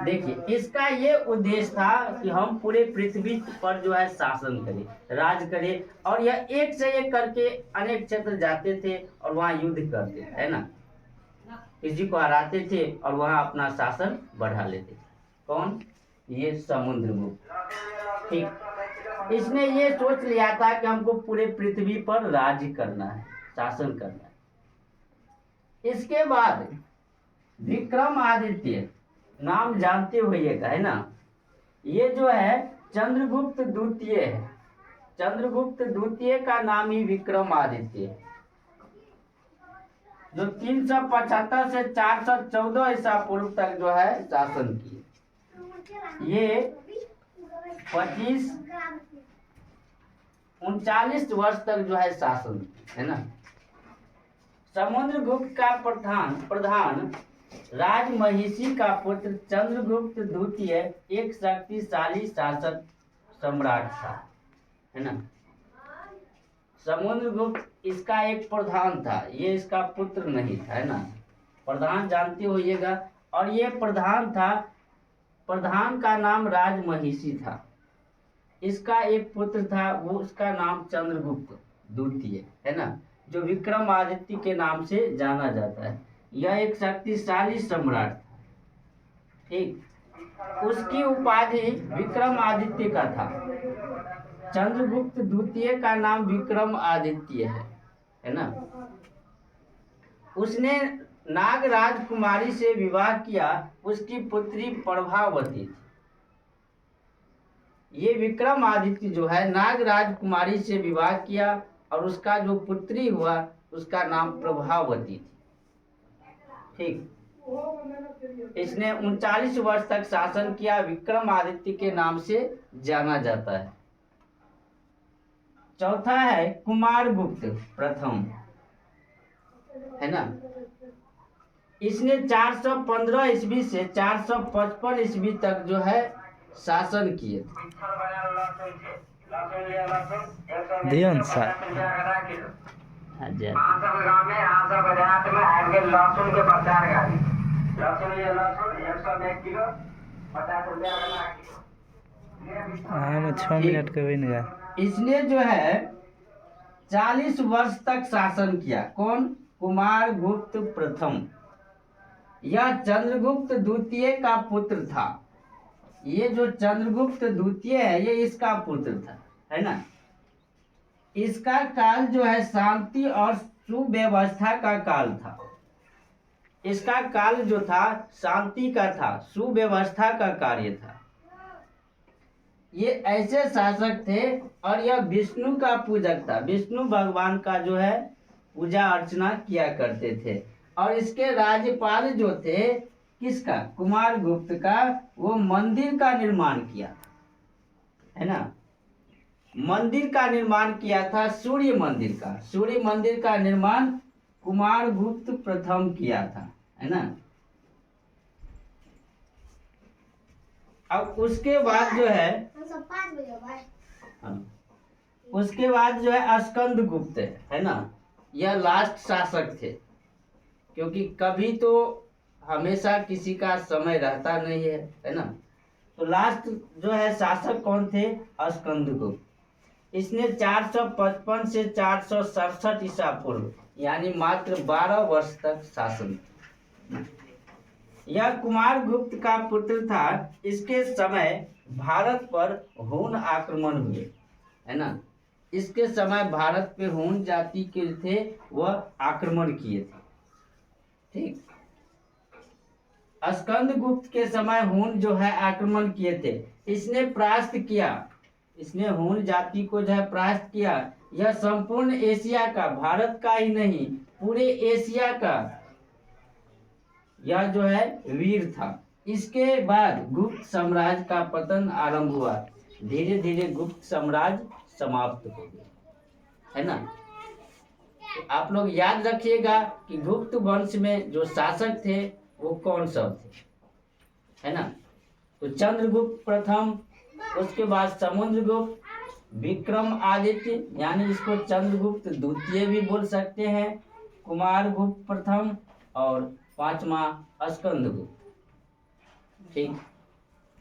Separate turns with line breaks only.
देखिए इसका ये उद्देश्य था कि हम पूरे पृथ्वी पर जो है शासन करें, राज करें, और यह एक से एक करके अनेक क्षेत्र जाते थे और वहां युद्ध करते थे, है ना, किसी को हराते थे और वहां अपना शासन बढ़ा लेते थे। कौन? ये समुद्रगुप्त। ठीक, इसने ये सोच लिया था कि हमको पूरे पृथ्वी पर राज करना है, शासन करना है। इसके बाद विक्रमादित्य, नाम जानते होइएगा, है ना, ये जो है चंद्रगुप्त द्वितीय है। चंद्रगुप्त द्वितीय का नाम ही विक्रमादित्य है, जो 375 से 414 ईसा पूर्व तक जो है शासन किए। ये 39 वर्ष तक जो है शासन, है ना। समुद्रगुप्त का प्रधान राजमहिषी का पुत्र चंद्रगुप्त द्वितीय एक शक्तिशाली शासक सम्राट था, है ना। समुद्रगुप्त इसका एक प्रधान था, ये इसका पुत्र नहीं था, है ना। प्रधान जानते होइएगा, और ये प्रधान था, प्रधान का नाम राजमहिषी था। इसका एक पुत्र था, वो उसका नाम चंद्रगुप्त द्वितीय, है ना, जो विक्रमादित्य के नाम से जाना जाता है। यह एक शक्तिशाली सम्राट था। ठीक, उसकी उपाधि विक्रमादित्य का था। चंद्रगुप्त द्वितीय का नाम विक्रमादित्य है ना। उसने नाग राजकुमारी से विवाह किया, उसकी पुत्री प्रभावती थी। ये विक्रमादित्य जो है नाग राजकुमारी से विवाह किया और उसका जो पुत्री हुआ उसका नाम प्रभावती थी। ठीक, इसने 39 वर्ष तक शासन किया, विक्रमादित्य के नाम से जाना जाता है। चौथा है कुमारगुप्त प्रथम, है ना। इसने 415 ईस्वी से 455 ईस्वी तक जो है शासन किए थे।
हाँ 6 मिनट का भी नहीं।
इसने जो है 40 वर्ष तक शासन किया। कौन? कुमारगुप्त प्रथम। यह चंद्रगुप्त द्वितीय का पुत्र था। ये जो चंद्रगुप्त द्वितीय है ये इसका पुत्र था, है ना। इसका काल जो है शांति और सुव्यवस्था का काल था। इसका काल जो था शांति का था, सुव्यवस्था का कार्य था। ये ऐसे शासक थे और यह विष्णु का पूजक था। विष्णु भगवान का जो है पूजा अर्चना किया करते थे। और इसके राज्यपाल जो थे किसका? कुमारगुप्त का, वो मंदिर का निर्माण किया था, है ना। मंदिर का निर्माण किया था, सूर्य मंदिर का। सूर्य मंदिर का निर्माण कुमारगुप्त प्रथम किया था, है ना। अब उसके बाद जो है उसके बाद जो है स्कंदगुप्त है ना। यह लास्ट शासक थे, क्योंकि कभी तो हमेशा किसी का समय रहता नहीं है ना। तो लास्ट जो है शासक कौन थे? स्कंदगुप्त। इसने 455 से 467 ईसा पूर्व यानी मात्र 12 वर्ष तक शासन किया। यह कुमारगुप्त का पुत्र था। इसके समय भारत पर हूण आक्रमण हुए, है ना। इसके समय भारत पे हूण जाति के थे, वह आक्रमण किए थे। ठीक, स्कंदगुप्त के समय हूण जो है आक्रमण किए थे। इसने परास्त किया, इसने हूण जाति को जो है परास्त किया। यह संपूर्ण एशिया का, भारत का ही नहीं पूरे एशिया का यह जो है वीर था। इसके बाद गुप्त साम्राज्य का पतन आरंभ हुआ। धीरे धीरे गुप्त साम्राज्य समाप्त हो गया, है ना। तो आप लोग याद रखिएगा कि गुप्त वंश में जो शासक थे वो कौन सब थे, है ना। तो चंद्रगुप्त प्रथम, उसके बाद समुद्रगुप्त, विक्रमादित्य यानी इसको चंद्रगुप्त द्वितीय भी बोल सकते हैं, कुमारगुप्त प्रथम, और 5वां स्कंदगुप्त। ठीक।